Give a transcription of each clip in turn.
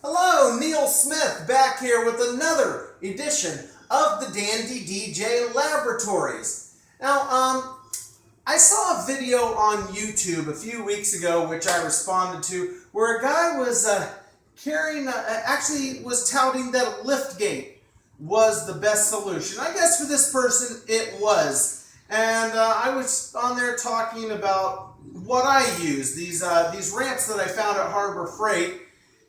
Hello, Neil Smith back here with another edition of the Dandy DJ Laboratories. Now, I saw a video on YouTube a few weeks ago which I responded to where a guy was actually was touting that a lift gate was the best solution. I guess for this person it was. And I was on there talking about what I use, these ramps that I found at Harbor Freight.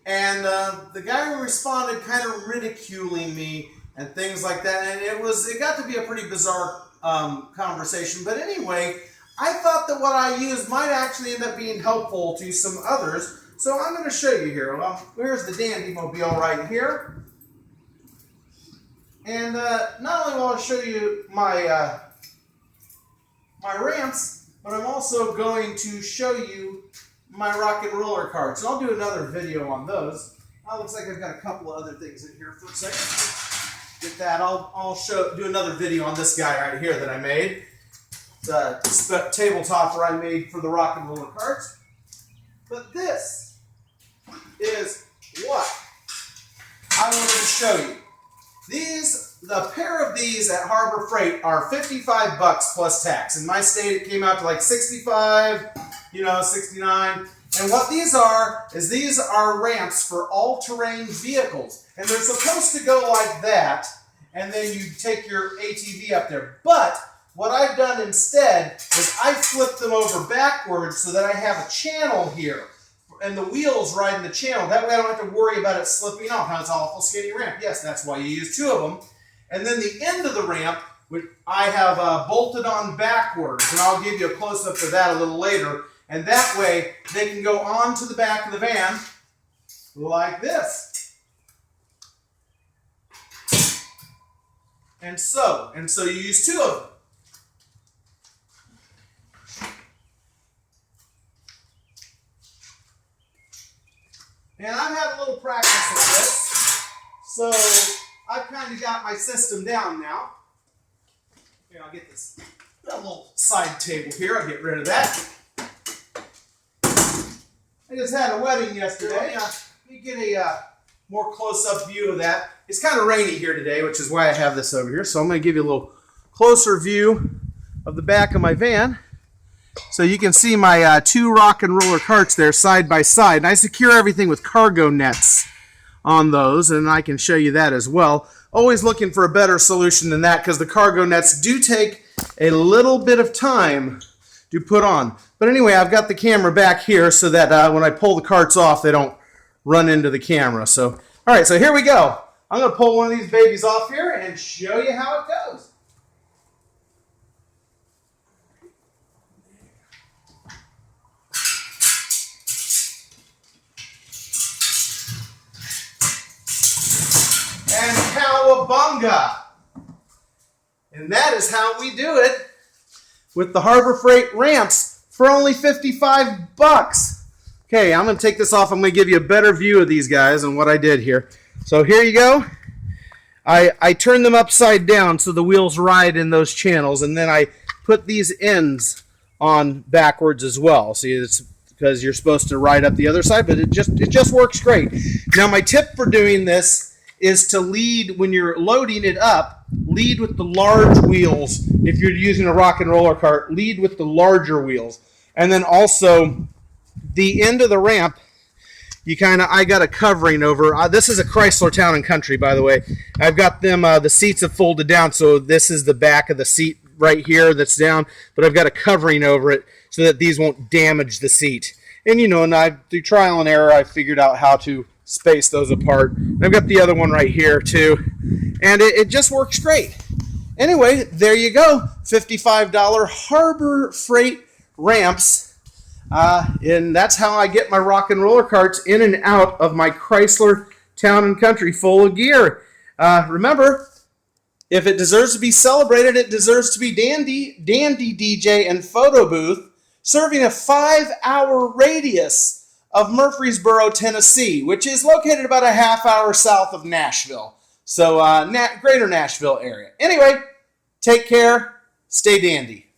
And the guy who responded kind of ridiculing me and things like that. And it got to be a pretty bizarre conversation. But anyway, I thought that what I used might actually end up being helpful to some others. So I'm going to show you here. Well, here's the Dandy Mobile right here. And not only will I show you my ramps, but I'm also going to show you my rock and roller carts. And I'll do another video on those. Looks like I've got a couple of other things in here for a second. Get that. I'll do another video on this guy right here that I made. It's a tabletop where I made for the rock and roller carts. But this is what I wanted to show you. The pair of these at Harbor Freight are $55 plus tax. In my state, it came out to like 65, 69. And what these are ramps for all-terrain vehicles. And they're supposed to go like that, and then you take your ATV up there. But what I've done instead is I flipped them over backwards so that I have a channel here. And the wheels ride in the channel. That way I don't have to worry about it slipping off. Now it's an awful skinny ramp. Yes, that's why you use two of them. And then the end of the ramp, which I have bolted on backwards. And I'll give you a close-up of that a little later. And that way they can go onto the back of the van like this. And so you use two of them. And I've had a little practice with this, so I've kind of got my system down now. Here, I'll get this little side table here. I'll get rid of that. I just had a wedding yesterday. Let me get a more close-up view of that. It's kind of rainy here today, which is why I have this over here. So I'm going to give you a little closer view of the back of my van. So you can see my two rock and roller carts there side by side. And I secure everything with cargo nets on those, and I can show you that as well. Always looking for a better solution than that because the cargo nets do take a little bit of time to put on. But anyway, I've got the camera back here so that when I pull the carts off, they don't run into the camera. So, all right, so here we go. I'm going to pull one of these babies off here and show you how it goes. And cowabunga! And that is how we do it with the Harbor Freight ramps for only $55. Okay, I'm going to take this off. I'm going to give you a better view of these guys and what I did here. So here you go. I turn them upside down so the wheels ride in those channels, and then I put these ends on backwards as well. See, it's because you're supposed to ride up the other side, but it just works great. Now, my tip for doing this is to lead, when you're loading it up, lead with the large wheels. If you're using a rock and roller cart, lead with the larger wheels. And then also, the end of the ramp, I got a covering over. This is a Chrysler Town & Country, by the way. I've got them, the seats have folded down, so this is the back of the seat right here that's down, but I've got a covering over it so that these won't damage the seat. And through trial and error, I figured out how to space those apart. I've got the other one right here too, and it just works great. Anyway, there you go, $55 Harbor Freight ramps, and that's how I get my rock and roller carts in and out of my Chrysler Town & Country full of gear. Remember, if it deserves to be celebrated, it deserves to be Dandy DJ and photo booth, serving a 5-hour radius of Murfreesboro, Tennessee, which is located about a half hour south of Nashville. So, greater Nashville area. Anyway, take care, stay dandy.